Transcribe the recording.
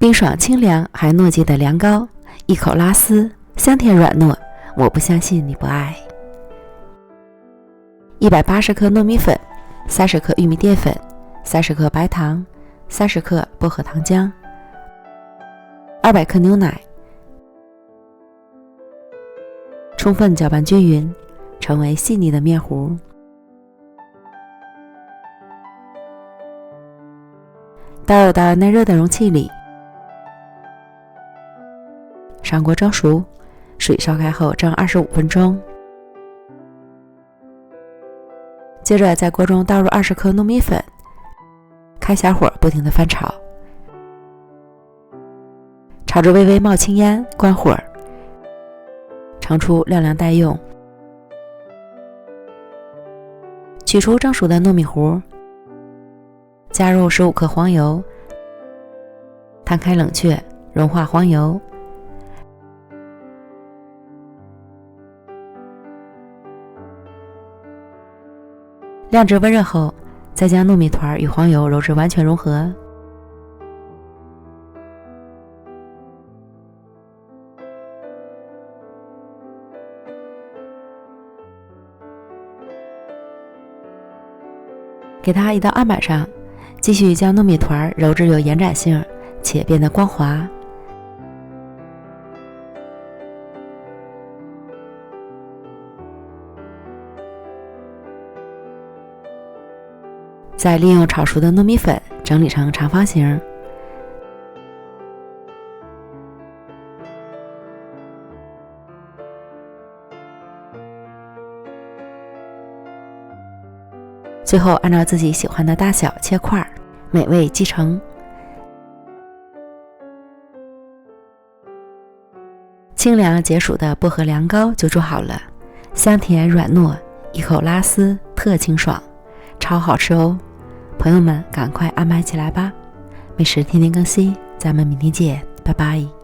冰爽清凉还糯叽的凉糕，一口拉丝，香甜软糯，我不相信你不爱。180克糯米粉，30克玉米淀粉，30克白糖，30克薄荷糖浆，200克牛奶，充分搅拌均匀，成为细腻的面糊。倒入到耐热的容器里，上锅蒸熟，水烧开后蒸25分钟。接着在锅中倒入20克糯米粉，开小火不停地翻炒，炒至微微冒青烟，关火，盛出晾凉待用。取出蒸熟的糯米糊，加入15克黄油，摊开冷却，融化黄油。晾至温热后，再将糯米团与黄油揉至完全融合。给它移到案板上，继续将糯米团揉至有延展性且变得光滑。再利用炒熟的糯米粉整理成长方形，最后按照自己喜欢的大小切块，美味即成。清凉解暑的薄荷凉糕就做好了，香甜软糯，一口拉丝，特清爽，超好吃哦！朋友们，赶快安排起来吧！美食天天更新，咱们明天见，拜拜。